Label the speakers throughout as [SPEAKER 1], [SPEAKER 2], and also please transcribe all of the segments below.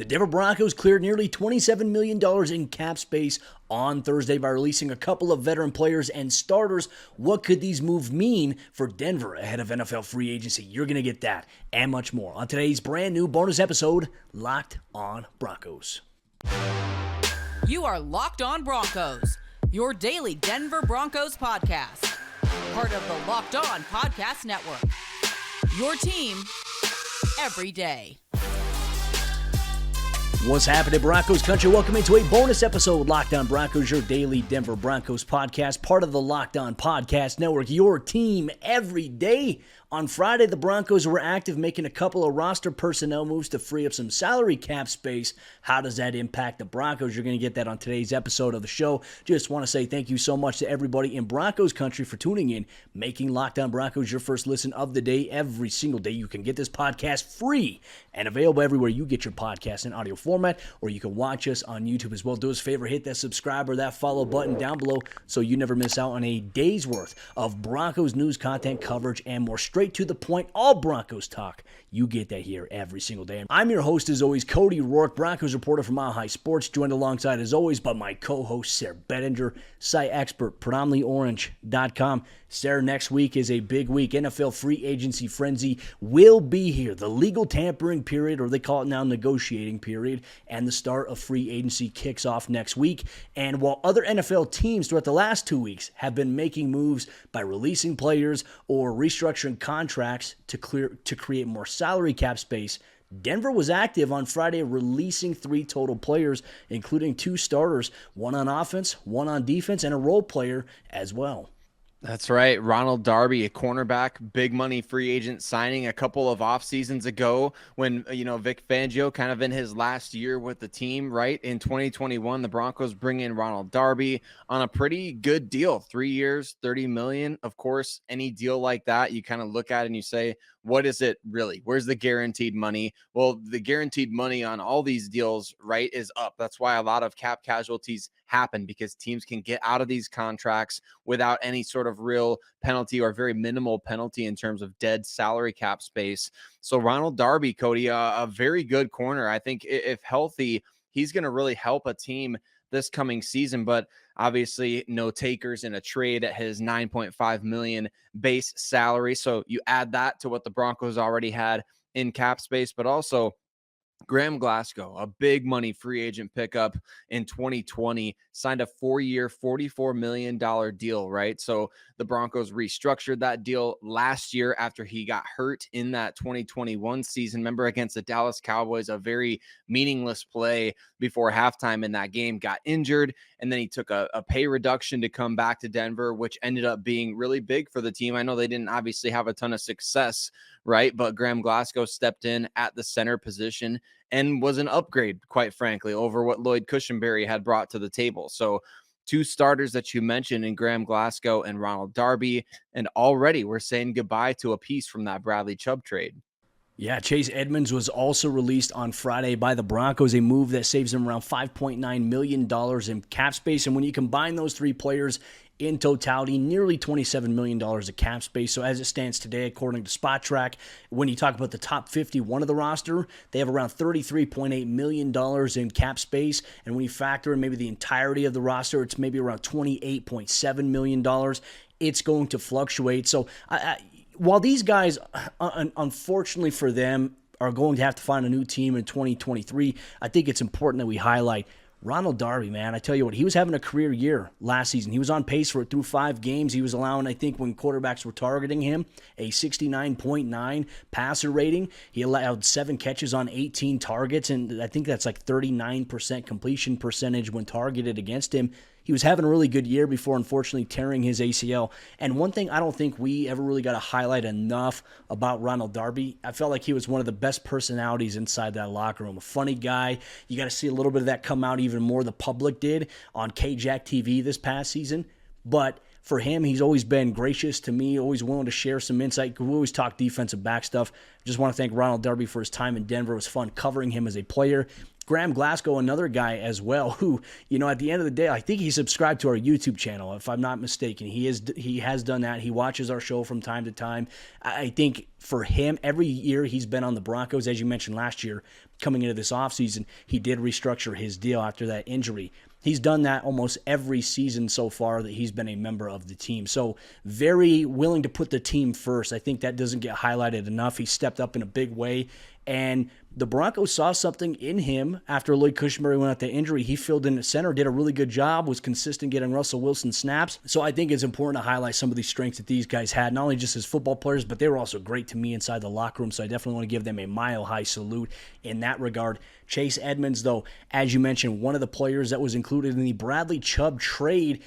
[SPEAKER 1] The Denver Broncos cleared nearly $27 million in cap space on Thursday by releasing a couple of veteran players and starters. What could these moves mean for Denver ahead of NFL free agency? You're going to get that and much more on today's brand new bonus episode, Locked on Broncos.
[SPEAKER 2] You are Locked on Broncos, your daily Denver Broncos podcast. Part of the Locked on Podcast Network. Your team every day.
[SPEAKER 1] What's happening, Broncos country? Welcome into a bonus episode, Locked on Broncos, your daily Denver Broncos podcast, part of the Locked on Podcast Network, your team every day. On Friday, the Broncos were active, making a couple of roster personnel moves to free up some salary cap space. How does that impact the Broncos? You're going to get that on today's episode of the show. Just want to say thank you so much to everybody in Broncos country for tuning in, making Locked on Broncos your first listen of the day every single day. You can get this podcast free and available everywhere you get your podcast in audio format, or you can watch us on YouTube as well. Do us a favor, hit that subscribe or that follow button down below so you never miss out on a day's worth of Broncos news, content, coverage, and more. Straight to the point, all Broncos talk. You get that here every single day. I'm your host, as always, Cody Roark, Broncos reporter from Mile High Sports, joined alongside, as always, by my co-host, Sayre Bedinger, site expert, predominantlyorange.com. Sayre, next week is a big week. NFL free agency frenzy will be here. The legal tampering period, or they call it now negotiating period, and the start of free agency kicks off next week. And while other NFL teams throughout the last 2 weeks have been making moves by releasing players or restructuring contracts to create more salary cap space, Denver was active on Friday, releasing 3 total players, including 2 starters, one on offense, one on defense, and a role player as well.
[SPEAKER 3] That's right. Ronald Darby, a cornerback, big money free agent signing a couple of off seasons ago when, Vic Fangio kind of in his last year with the team, right? In 2021, the Broncos bring in Ronald Darby on a pretty good deal, 3 years, $30 million. Of course, any deal like that, you kind of look at it and you say, what is it really? Where's the guaranteed money? Well, the guaranteed money on all these deals, right, is up. That's why a lot of cap casualties happen, because teams can get out of these contracts without any sort of real penalty or very minimal penalty in terms of dead salary cap space. So Ronald Darby, Cody, a very good corner. I think if healthy, he's going to really help a team this coming season, but obviously no takers in a trade at his $9.5 million base salary. So you add that to what the Broncos already had in cap space, but also Graham Glasgow, a big money free agent pickup in 2020, signed a 4-year, $44 million deal, right? So the Broncos restructured that deal last year after he got hurt in that 2021 season. Remember, against the Dallas Cowboys, a very meaningless play before halftime in that game, got injured, and then he took a pay reduction to come back to Denver, which ended up being really big for the team. I know they didn't obviously have a ton of success, right? But Graham Glasgow stepped in at the center position and was an upgrade, quite frankly, over what Lloyd Cushenberry had brought to the table. So 2 starters that you mentioned in Graham Glasgow and Ronald Darby, and already we're saying goodbye to a piece from that Bradley Chubb trade.
[SPEAKER 1] Yeah, Chase Edmonds was also released on Friday by the Broncos, a move that saves them around $5.9 million in cap space. And when you combine those 3 players in totality, nearly $27 million of cap space. So as it stands today, according to Spot Track, when you talk about the top 51 of the roster, they have around $33.8 million in cap space. And when you factor in maybe the entirety of the roster, it's maybe around $28.7 million. It's going to fluctuate. So while these guys, unfortunately for them, are going to have to find a new team in 2023, I think it's important that we highlight Ronald Darby, man. I tell you what, he was having a career year last season. He was on pace for it through 5 games. He was allowing, I think, when quarterbacks were targeting him, a 69.9 passer rating. He allowed 7 catches on 18 targets, and I think that's like 39% completion percentage when targeted against him. He was having a really good year before, unfortunately, tearing his ACL. And one thing I don't think we ever really got to highlight enough about Ronald Darby, I felt like he was one of the best personalities inside that locker room. A funny guy. You got to see a little bit of that come out even more. The public did on KJack TV this past season. But for him, he's always been gracious to me, always willing to share some insight. We always talk defensive back stuff. Just want to thank Ronald Darby for his time in Denver. It was fun covering him as a player. Graham Glasgow, another guy as well, who, at the end of the day, I think he subscribed to our YouTube channel, if I'm not mistaken. He has done that. He watches our show from time to time. I think for him, every year he's been on the Broncos, as you mentioned last year, coming into this offseason, he did restructure his deal after that injury. He's done that almost every season so far that he's been a member of the team. So very willing to put the team first. I think that doesn't get highlighted enough. He stepped up in a big way. And the Broncos saw something in him after Lloyd Cushenberry went out to injury. He filled in at center, did a really good job, was consistent getting Russell Wilson snaps. So I think it's important to highlight some of these strengths that these guys had, not only just as football players, but they were also great to me inside the locker room. So I definitely want to give them a mile-high salute in that regard. Chase Edmonds, though, as you mentioned, one of the players that was included in the Bradley Chubb trade,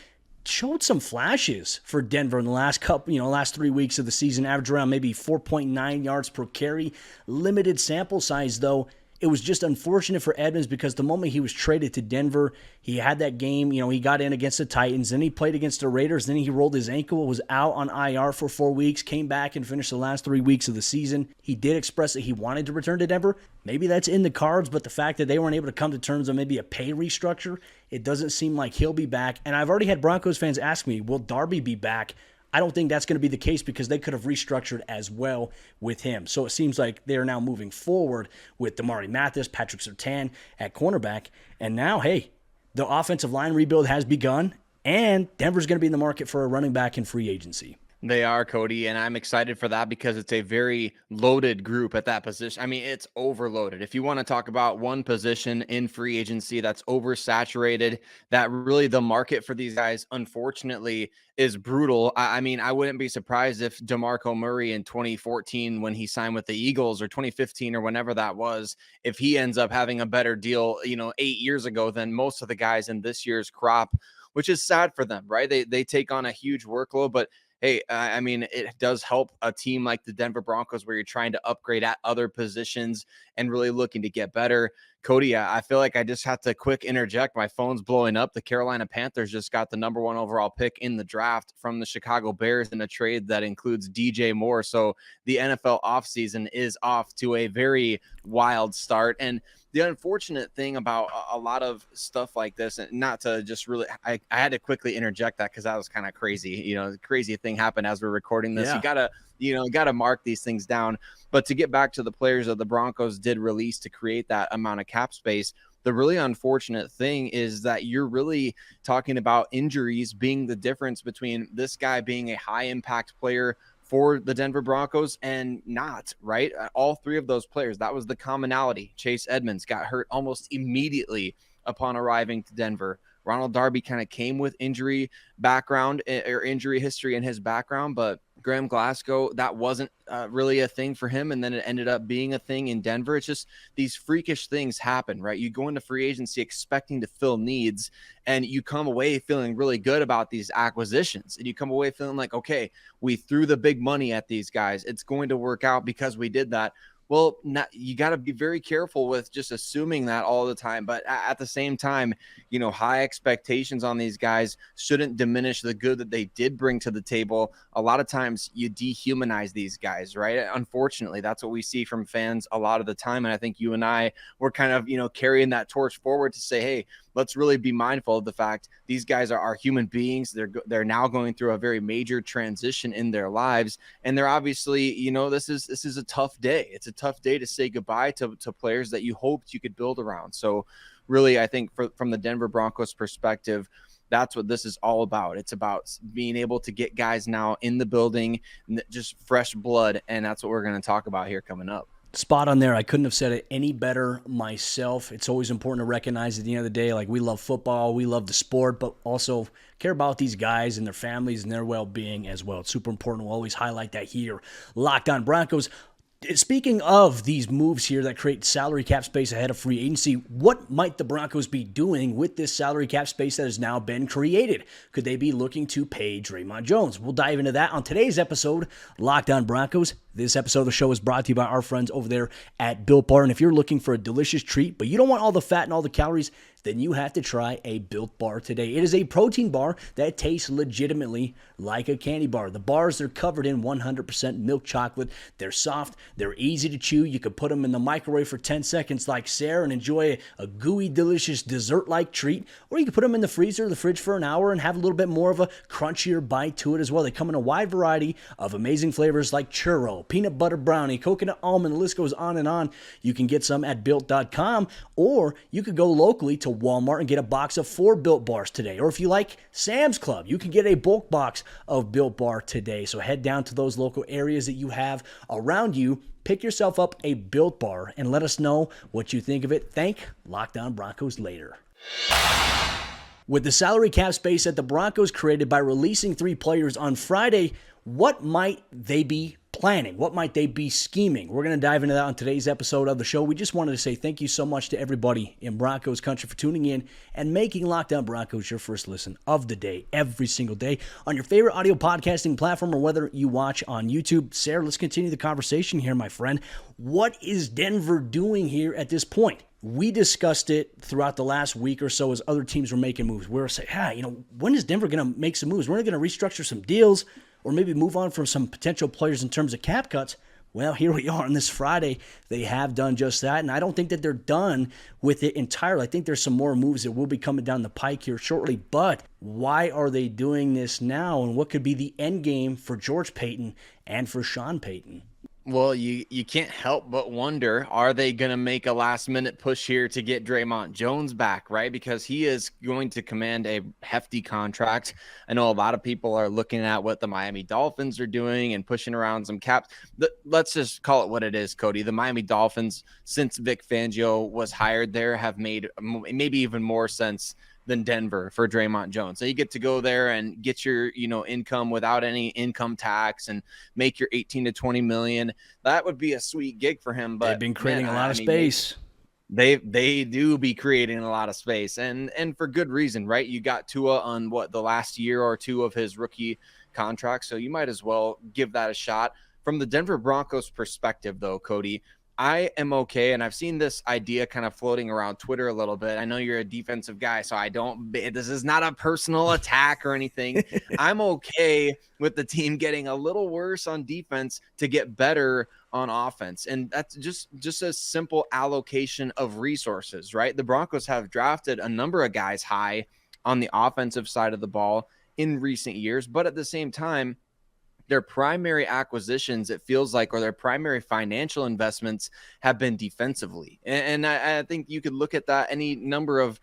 [SPEAKER 1] showed some flashes for Denver in the last 3 weeks of the season, averaged around maybe 4.9 yards per carry. Limited sample size, though. It was just unfortunate for Edmonds because the moment he was traded to Denver, he had that game, he got in against the Titans, then he played against the Raiders, then he rolled his ankle, was out on IR for 4 weeks, came back and finished the last 3 weeks of the season. He did express that he wanted to return to Denver. Maybe that's in the cards, but the fact that they weren't able to come to terms on maybe a pay restructure, it doesn't seem like he'll be back. And I've already had Broncos fans ask me, will Darby be back? I don't think that's going to be the case because they could have restructured as well with him. So it seems like they're now moving forward with Damarri, Mathis, Patrick Surtain at cornerback. And now, hey, the offensive line rebuild has begun, and Denver's going to be in the market for a running back in free agency.
[SPEAKER 3] They are, Cody, and I'm excited for that because it's a very loaded group at that position. I mean, it's overloaded. If you want to talk about one position in free agency that's oversaturated, that really the market for these guys, unfortunately, is brutal. I mean, I wouldn't be surprised if DeMarco Murray in 2014, when he signed with the Eagles, or 2015 or whenever that was, if he ends up having a better deal, 8 years ago than most of the guys in this year's crop, which is sad for them, right? They take on a huge workload, but hey, I mean, it does help a team like the Denver Broncos where you're trying to upgrade at other positions and really looking to get better. Cody, I feel like I just have to quick interject. My phone's blowing up. The Carolina Panthers just got the number 1 overall pick in the draft from the Chicago Bears in a trade that includes DJ Moore. So the NFL offseason is off to a very wild start. And the unfortunate thing about a lot of stuff like this, and not to just really, I had to quickly interject that because that was kind of crazy. The crazy thing happened as we're recording this.
[SPEAKER 1] Yeah.
[SPEAKER 3] You gotta mark these things down. But to get back to the players that the Broncos did release to create that amount of cap space, the really unfortunate thing is that you're really talking about injuries being the difference between this guy being a high impact player for the Denver Broncos and not, right? All 3 of those players, that was the commonality. Chase Edmonds got hurt almost immediately upon arriving to Denver. Ronald Darby kind of came with injury background or injury history in his background, but Graham Glasgow, that wasn't really a thing for him. And then it ended up being a thing in Denver. It's just these freakish things happen, right? You go into free agency expecting to fill needs, and you come away feeling really good about these acquisitions. And you come away feeling like, okay, we threw the big money at these guys. It's going to work out because we did that. Well, you got to be very careful with just assuming that all the time. But at the same time, high expectations on these guys shouldn't diminish the good that they did bring to the table. A lot of times you dehumanize these guys, right? Unfortunately, that's what we see from fans a lot of the time. And I think you and I were kind of, carrying that torch forward to say, hey, let's really be mindful of the fact these guys are human beings. They're now going through a very major transition in their lives. And they're obviously, this is a tough day. It's a tough day to say goodbye to players that you hoped you could build around. So really, I think from the Denver Broncos perspective, that's what this is all about. It's about being able to get guys now in the building, just fresh blood. And that's what we're going to talk about here coming up.
[SPEAKER 1] Spot on there. I couldn't have said it any better myself. It's always important to recognize at the end of the day, like, we love football, we love the sport, but also care about these guys and their families and their well-being as well. It's super important. We'll always highlight that here. Locked On Broncos. Speaking of these moves here that create salary cap space ahead of free agency, what might the Broncos be doing with this salary cap space that has now been created? Could they be looking to pay Draymond Jones? We'll dive into that on today's episode, Locked On Broncos. This episode of the show is brought to you by our friends over there at Built Bar. And if you're looking for a delicious treat, but you don't want all the fat and all the calories, then you have to try a Built Bar today. It is a protein bar that tastes legitimately like a candy bar. The bars are covered in 100% milk chocolate. They're soft. They're easy to chew. You can put them in the microwave for 10 seconds like Sayre and enjoy a gooey, delicious dessert-like treat. Or you can put them in the freezer or the fridge for an hour and have a little bit more of a crunchier bite to it as well. They come in a wide variety of amazing flavors like churro, peanut butter brownie, coconut almond. The list goes on and on. You can get some at Built.com, or you could go locally to Walmart and get a box of 4 Built Bars today. Or if you like Sam's Club, you can get a bulk box of Built Bar today. So head down to those local areas that you have around you, pick yourself up a Built Bar, and let us know what you think of it. Thank Locked On Broncos later. With the salary cap space that the Broncos created by releasing 3 players on Friday, what might they be planning? What might they be scheming? We're going to dive into that on today's episode of the show. We just wanted to say thank you so much to everybody in Broncos country for tuning in and making Locked On Broncos your first listen of the day, every single day, on your favorite audio podcasting platform or whether you watch on YouTube. Sayre, let's continue the conversation here, my friend. What is Denver doing here at this point? We discussed it throughout the last week or so as other teams were making moves. We were saying, when is Denver going to make some moves? When are they going to restructure some deals or maybe move on from some potential players in terms of cap cuts? Well, here we are on this Friday. They have done just that, and I don't think that they're done with it entirely. I think there's some more moves that will be coming down the pike here shortly, but why are they doing this now, and what could be the end game for George Payton and for Sean Payton?
[SPEAKER 3] Well, you can't help but wonder, are they going to make a last-minute push here to get Draymond Jones back, right? Because he is going to command a hefty contract. I know a lot of people are looking at what the Miami Dolphins are doing and pushing around some caps. Let's just call it what it is, Cody. The Miami Dolphins, since Vic Fangio was hired there, have made maybe even more sense than Denver for Draymond Jones. So you get to go there and get your, income without any income tax and make your 18 to 20 million. That would be a sweet gig for him. But
[SPEAKER 1] they've been creating a lot of space.
[SPEAKER 3] They do be creating a lot of space, and for good reason, right? You got Tua on the last year or two of his rookie contract, so you might as well give that a shot. From the Denver Broncos perspective, though, Cody, I am okay, and I've seen this idea kind of floating around Twitter a little bit. I know you're a defensive guy, so this is not a personal attack or anything. I'm okay with the team getting a little worse on defense to get better on offense, and that's just a simple allocation of resources, right? The Broncos have drafted a number of guys high on the offensive side of the ball in recent years, but at the same time, their primary acquisitions, it feels like, or their primary financial investments have been defensively. And I think you could look at that any number of,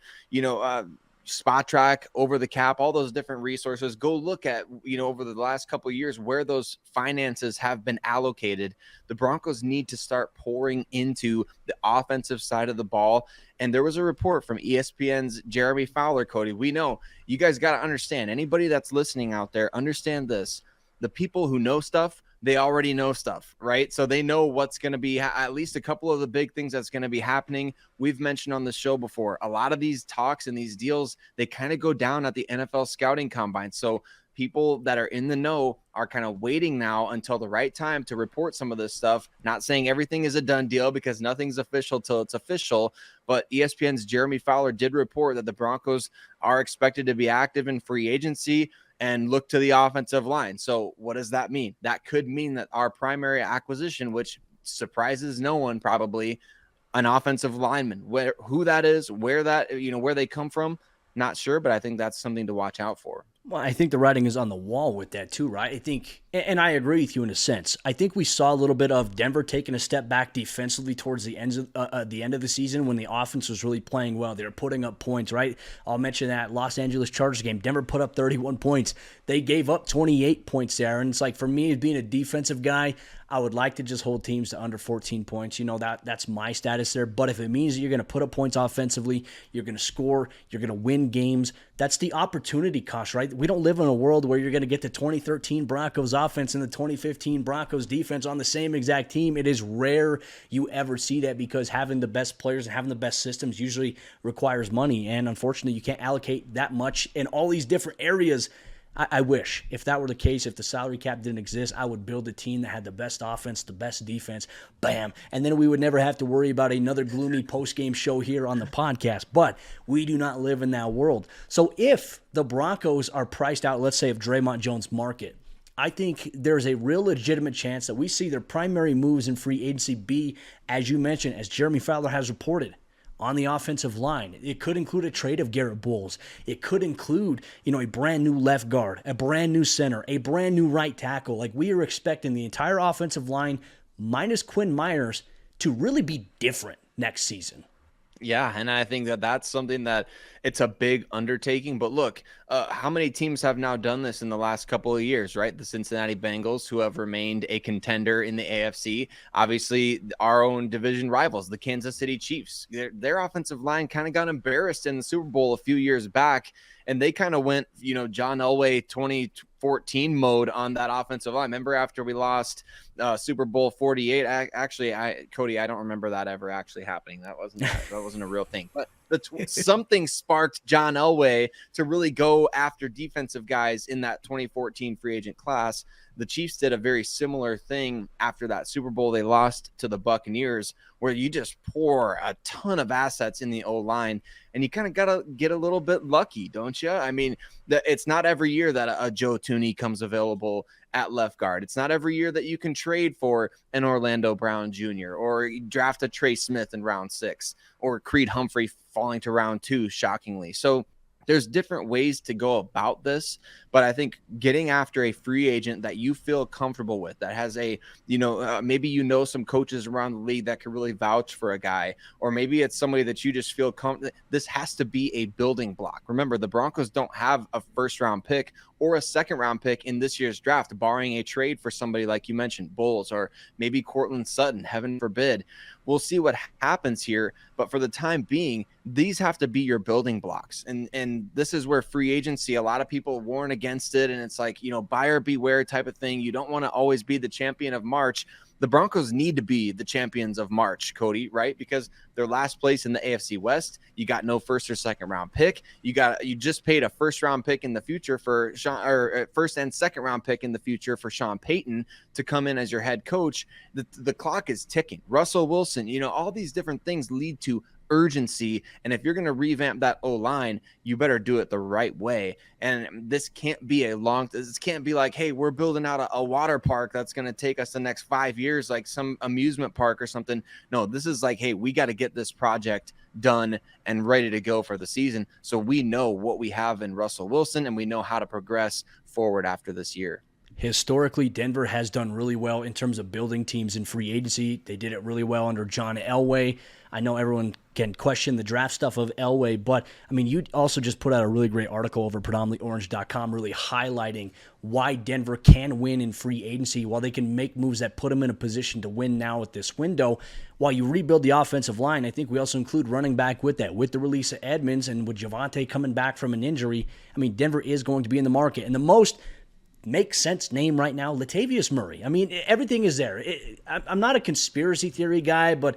[SPEAKER 3] spot track, over the cap, all those different resources. Go look at, over the last couple of years where those finances have been allocated. The Broncos need to start pouring into the offensive side of the ball. And there was a report from ESPN's Jeremy Fowler, Cody. We know you guys got to understand, anybody that's listening out there, understand this. The people who know stuff, they already know stuff, right? So they know what's going to be at least a couple of the big things that's going to be happening. We've mentioned on the show before, a lot of these talks and these deals, they kind of go down at the NFL scouting combine. So people that are in the know are kind of waiting now until the right time to report some of this stuff. Not saying everything is a done deal because nothing's official till it's official, but ESPN's Jeremy Fowler did report that the Broncos are expected to be active in free agency and look to the offensive line. So what does that mean? That could mean that our primary acquisition, which surprises no one probably, an offensive lineman. Who that is, where they come from, not sure, but I think that's something to watch out for.
[SPEAKER 1] Well, I think the writing is on the wall with that too, right? I think, and I agree with you in a sense. I think we saw a little bit of Denver taking a step back defensively towards the end of the season when the offense was really playing well. They were putting up points, right? I'll mention that Los Angeles Chargers game. Denver put up 31 points. They gave up 28 points there, and it's like, for me, being a defensive guy, I would like to just hold teams to under 14 points. That's my status there. But if it means that you're going to put up points offensively, you're going to score, you're going to win games, that's the opportunity cost, right? We don't live in a world where you're going to get the 2013 Broncos offense and the 2015 Broncos defense on the same exact team. It is rare you ever see that because having the best players and having the best systems usually requires money. And unfortunately, you can't allocate that much in all these different areas I wish if that were the case, if the salary cap didn't exist, I would build a team that had the best offense, the best defense, bam. And then we would never have to worry about another gloomy post-game show here on the podcast. But we do not live in that world. So if the Broncos are priced out, let's say if Draymond Jones market, I think there's a real legitimate chance that we see their primary moves in free agency be, as you mentioned, as Jeremy Fowler has reported, on the offensive line. It could include a trade of Garrett Bowles. It could include, a brand new left guard, a brand new center, a brand new right tackle. Like, we are expecting the entire offensive line minus Quinn Myers to really be different next season.
[SPEAKER 3] Yeah, and I think that that's something that it's a big undertaking. But look, how many teams have now done this in the last couple of years, right? The Cincinnati Bengals, who have remained a contender in the AFC. Obviously, our own division rivals, the Kansas City Chiefs. Their offensive line kind of got embarrassed in the Super Bowl a few years back, and they kind of went, John Elway 2014 mode on that offensive line. Remember after we lost Super Bowl 48? Cody, I don't remember that ever actually happening. That wasn't a real thing. But something sparked John Elway to really go after defensive guys in that 2014 free agent class. The Chiefs did a very similar thing after that Super Bowl. They lost to the Buccaneers, where you just pour a ton of assets in the O-line, and you kind of got to get a little bit lucky, don't you? I mean, it's not every year that a Joe Thuney comes available at left guard. It's not every year that you can trade for an Orlando Brown Jr. or draft a Trey Smith in round 6 or Creed Humphrey falling to round 2, shockingly. So there's different ways to go about this, but I think getting after a free agent that you feel comfortable with, that has a, maybe some coaches around the league that can really vouch for a guy, or maybe it's somebody that you just feel comfortable. This has to be a building block. Remember, the Broncos don't have a first-round pick or a second-round pick in this year's draft, barring a trade for somebody like you mentioned, Bowles, or maybe Cortland Sutton, heaven forbid. We'll see what happens here, but for the time being, these have to be your building blocks. And this is where free agency, a lot of people warn against it, and it's like, buyer beware type of thing. You don't want to always be the champion of March. The Broncos need to be the champions of March, Cody, right? Because they're last place in the AFC West. You got no first or second round pick. You just paid a first round pick in the future for first and second round pick in the future for Sean Payton to come in as your head coach. The clock is ticking. Russell Wilson, all these different things lead to urgency, and if you're going to revamp that O-line, you better do it the right way. And this can't be like, hey, we're building out a water park that's going to take us the next 5 years, like some amusement park or something. No, this is like, hey, we got to get this project done and ready to go for the season, so we know what we have in Russell Wilson and we know how to progress forward after this year.
[SPEAKER 1] Historically, Denver has done really well in terms of building teams in free agency. They did it really well under John Elway. I know everyone can question the draft stuff of Elway, but I mean, you also just put out a really great article over predominantlyorange.com really highlighting why Denver can win in free agency, while they can make moves that put them in a position to win now at this window. While you rebuild the offensive line, I think we also include running back with that. With the release of Edmonds and with Javonte coming back from an injury, I mean, Denver is going to be in the market. And the most makes sense name right now, Latavius Murray. I mean, everything is there. I'm not a conspiracy theory guy, but,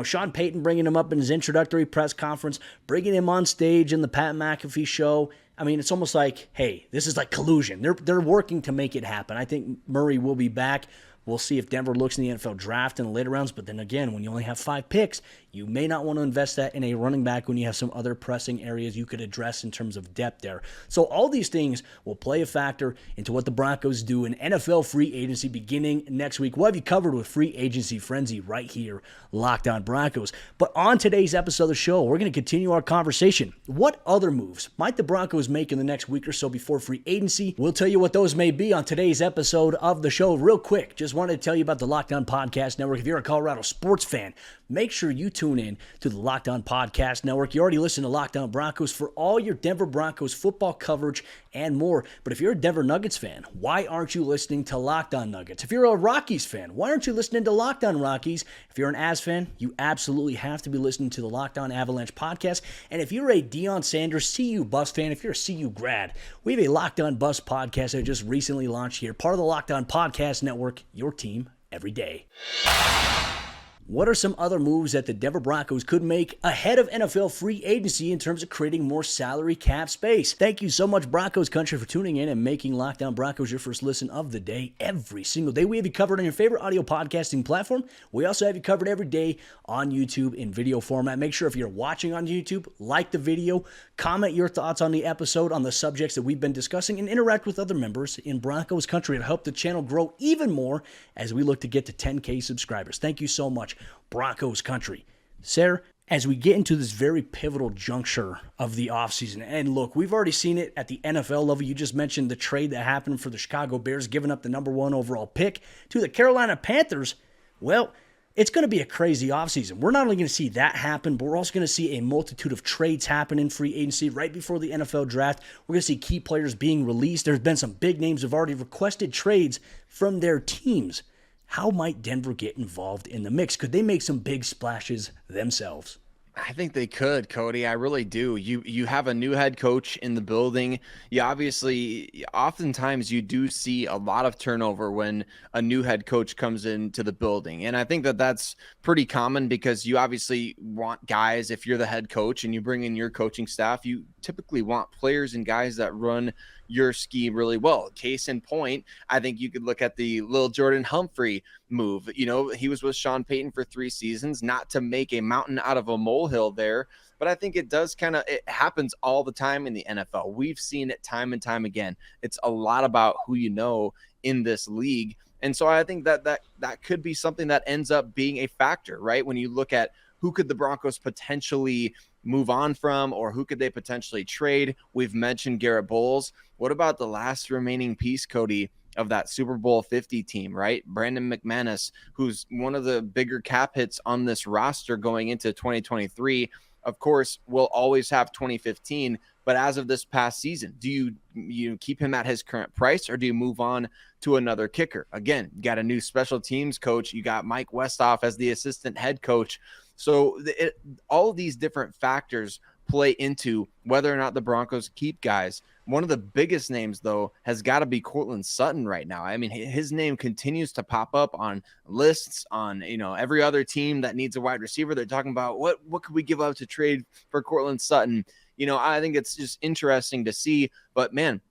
[SPEAKER 1] Sean Payton bringing him up in his introductory press conference, bringing him on stage in the Pat McAfee show. I mean, it's almost like, hey, this is like collusion. They're working to make it happen. I think Murray will be back. We'll see if Denver looks in the NFL draft in the later rounds. But then again, when you only have 5 picks, you may not want to invest that in a running back when you have some other pressing areas you could address in terms of depth there. So all these things will play a factor into what the Broncos do in NFL free agency beginning next week. We'll have you covered with free agency frenzy right here, Locked On Broncos. But on today's episode of the show, we're going to continue our conversation. What other moves might the Broncos make in the next week or so before free agency? We'll tell you what those may be on today's episode of the show. Real quick, just wanted to tell you about the Locked On Podcast Network. If you're a Colorado sports fan, make sure you tune in to the Locked On Podcast Network. You already listen to Locked On Broncos for all your Denver Broncos football coverage and more. But if you're a Denver Nuggets fan, why aren't you listening to Locked On Nuggets? If you're a Rockies fan, why aren't you listening to Locked On Rockies? If you're an Avs fan, you absolutely have to be listening to the Locked On Avalanche podcast. And if you're a Deion Sanders CU Bus fan, if you're a CU grad, we have a Locked On Bus podcast that just recently launched here, part of the Locked On Podcast Network, your team every day. what are some other moves that the Denver Broncos could make ahead of NFL free agency in terms of creating more salary cap space? Thank you so much, Broncos Country, for tuning in and making Locked On Broncos your first listen of the day every single day. We have you covered on your favorite audio podcasting platform. We also have you covered every day on YouTube in video format. Make sure if you're watching on YouTube, like the video, comment your thoughts on the episode, on the subjects that we've been discussing, and interact with other members in Broncos Country to help the channel grow even more as we look to get to 10K subscribers. Thank you so much, Broncos Country. Sayre, as we get into this very pivotal juncture of the offseason, and look, we've already seen it at the NFL level. You just mentioned the trade that happened for the Chicago Bears, giving up the number 1 overall pick to the Carolina Panthers. Well, it's going to be a crazy offseason. We're not only going to see that happen, but we're also going to see a multitude of trades happen in free agency right before the NFL draft. We're going to see key players being released. There's been some big names who have already requested trades from their teams. How might Denver get involved in the mix? Could they make some big splashes themselves?
[SPEAKER 3] I think they could, Cody. I really do. You have a new head coach in the building. You obviously, oftentimes you do see a lot of turnover when a new head coach comes into the building. And I think that that's pretty common because you obviously want guys, if you're the head coach and you bring in your coaching staff, you typically want players and guys that run your scheme really well. Case in point, I think you could look at the Lil Jordan Humphrey move. You know, he was with Sean Payton for 3 seasons, not to make a mountain out of a molehill there, but I think it does it happens all the time in the NFL. We've seen it time and time again. It's a lot about who you know in this league. And so I think that could be something that ends up being a factor, right? When you look at who could the Broncos potentially move on from, or who could they potentially trade? We've mentioned Garrett Bowles. What about the last remaining piece, Cody, of that Super Bowl 50 team, right? Brandon McManus, who's one of the bigger cap hits on this roster going into 2023. Of course, we'll always have 2015, but as of this past season, do you keep him at his current price, or do you move on to another kicker? Again, you got a new special teams coach. You got Mike Westhoff as the assistant head coach. So all of these different factors play into whether or not the Broncos keep guys. One of the biggest names, though, has got to be Courtland Sutton right now. I mean, his name continues to pop up on lists on, every other team that needs a wide receiver. They're talking about what could we give up to trade for Courtland Sutton? I think it's just interesting to see. But, man,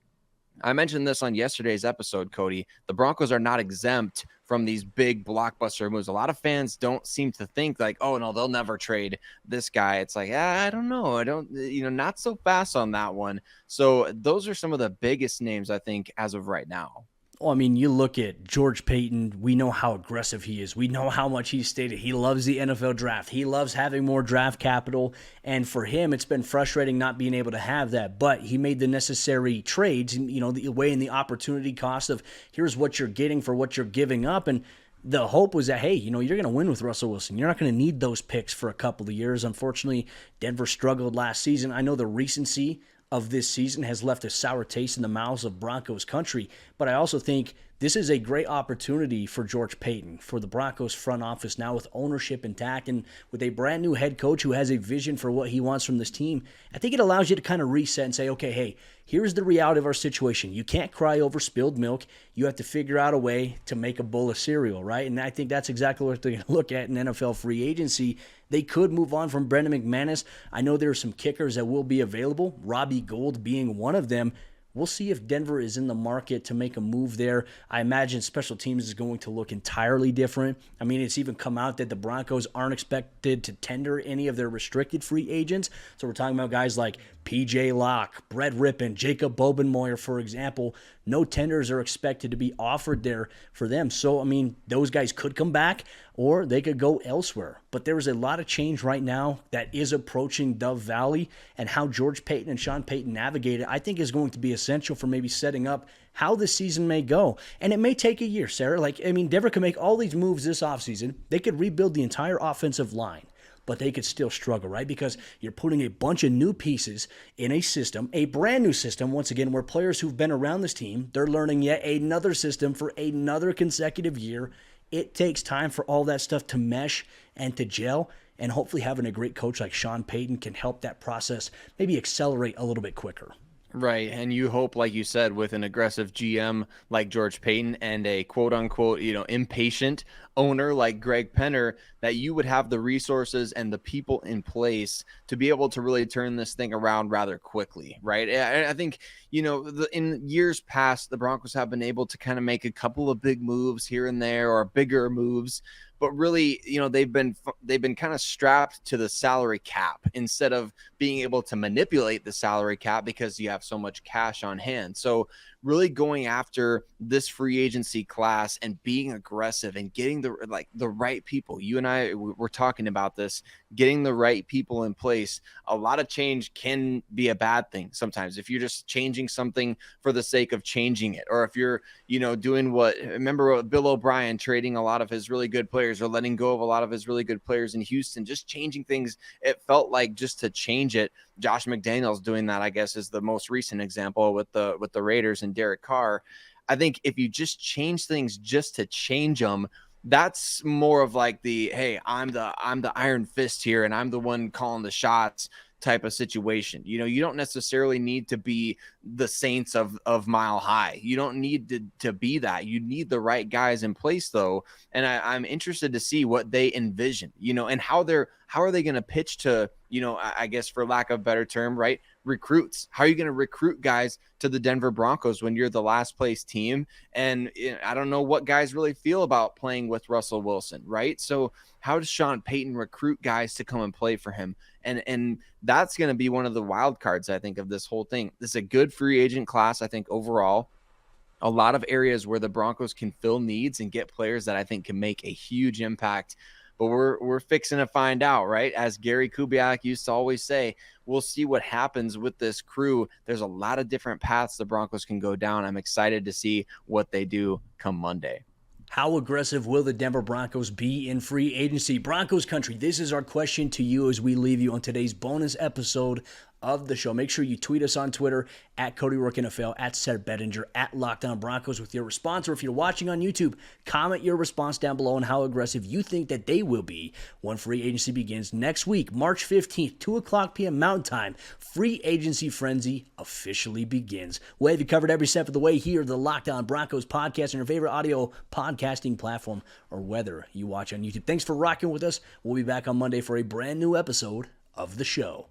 [SPEAKER 3] I mentioned this on yesterday's episode, Cody. The Broncos are not exempt from these big blockbuster moves. A lot of fans don't seem to think like, oh, no, they'll never trade this guy. It's like, I don't know. I don't, not so fast on that one. So those are some of the biggest names, I think, as of right now.
[SPEAKER 1] Well, I mean, you look at George Payton. We know how aggressive he is. We know how much he's stated. He loves the NFL draft. He loves having more draft capital. And for him, it's been frustrating not being able to have that. But he made the necessary trades, weighing the opportunity cost of here's what you're getting for what you're giving up. And the hope was that, hey, you're going to win with Russell Wilson. You're not going to need those picks for a couple of years. Unfortunately, Denver struggled last season. I know the recency of this season has left a sour taste in the mouths of Broncos country, but I also think this is a great opportunity for George Payton, for the Broncos front office now with ownership intact and with a brand new head coach who has a vision for what he wants from this team. I think it allows you to kind of reset and say, okay, hey, here's the reality of our situation. You can't cry over spilled milk. You have to figure out a way to make a bowl of cereal, right? And I think that's exactly what they're going to look at in NFL free agency. They could move on from Brandon McManus. I know there are some kickers that will be available, Robbie Gould being one of them. We'll see if Denver is in the market to make a move there. I imagine special teams is going to look entirely different. I mean, it's even come out that the Broncos aren't expected to tender any of their restricted free agents. So we're talking about guys like P.J. Locke, Brett Rippon, Jacob Bobenmoyer, for example. No tenders are expected to be offered there for them. So, I mean, those guys could come back or they could go elsewhere. But there is a lot of change right now that is approaching Dove Valley, and how George Payton and Sean Payton navigate it, I think, is going to be essential for maybe setting up how the season may go. And it may take a year, Sayre. Denver can make all these moves this offseason. They could rebuild the entire offensive line, but they could still struggle, right? Because you're putting a bunch of new pieces in a system, a brand new system, once again, where players who've been around this team, they're learning yet another system for another consecutive year. It takes time for all that stuff to mesh and to gel, and hopefully having a great coach like Sean Payton can help that process maybe accelerate a little bit quicker.
[SPEAKER 3] Right. And you hope, like you said, with an aggressive GM like George Payton and a quote unquote, impatient owner like Greg Penner, that you would have the resources and the people in place to be able to really turn this thing around rather quickly. Right. I think, in years past, the Broncos have been able to kind of make a couple of big moves here and there, or bigger moves. But really, they've been kind of strapped to the salary cap instead of being able to manipulate the salary cap because you have so much cash on hand. So really going after this free agency class and being aggressive and getting the right people. You and I were talking about this, getting the right people in place. A lot of change can be a bad thing sometimes if you're just changing something for the sake of changing it, or if you're doing remember Bill O'Brien trading a lot of his really good players or letting go of a lot of his really good players in Houston, just changing things. It felt like just to change it. Josh McDaniels doing that, I guess, is the most recent example with the Raiders and Derek Carr. I think if you just change things just to change them, that's more of like hey, I'm the iron fist here and I'm the one calling the shots type of situation. You don't necessarily need to be the Saints of Mile High. You don't need to be that. You need the right guys in place though. And I'm interested to see what they envision, and how are they going to pitch to, I guess for lack of a better term, right? Recruits. How are you going to recruit guys to the Denver Broncos when you're the last place team? And I don't know what guys really feel about playing with Russell Wilson, right? So how does Sean Payton recruit guys to come and play for him? And that's going to be one of the wild cards, I think, of this whole thing. This is a good free agent class, I think, overall. A lot of areas where the Broncos can fill needs and get players that I think can make a huge impact. But we're fixing to find out, right? As Gary Kubiak used to always say, we'll see what happens with this crew. There's a lot of different paths the Broncos can go down. I'm excited to see what they do come Monday.
[SPEAKER 1] How aggressive will the Denver Broncos be in free agency? Broncos country, this is our question to you as we leave you on today's bonus episode of the show. Make sure you tweet us on Twitter at Cody Roark NFL, at Sayre Bedinger, at Locked On Broncos with your response. Or if you're watching on YouTube, comment your response down below on how aggressive you think that they will be when free agency begins next week, March 15th, 2 o'clock p.m. Mountain Time. Free agency frenzy officially begins. We'll have you covered every step of the way here, the Locked On Broncos podcast on your favorite audio podcasting platform, or whether you watch on YouTube. Thanks for rocking with us. We'll be back on Monday for a brand new episode of the show.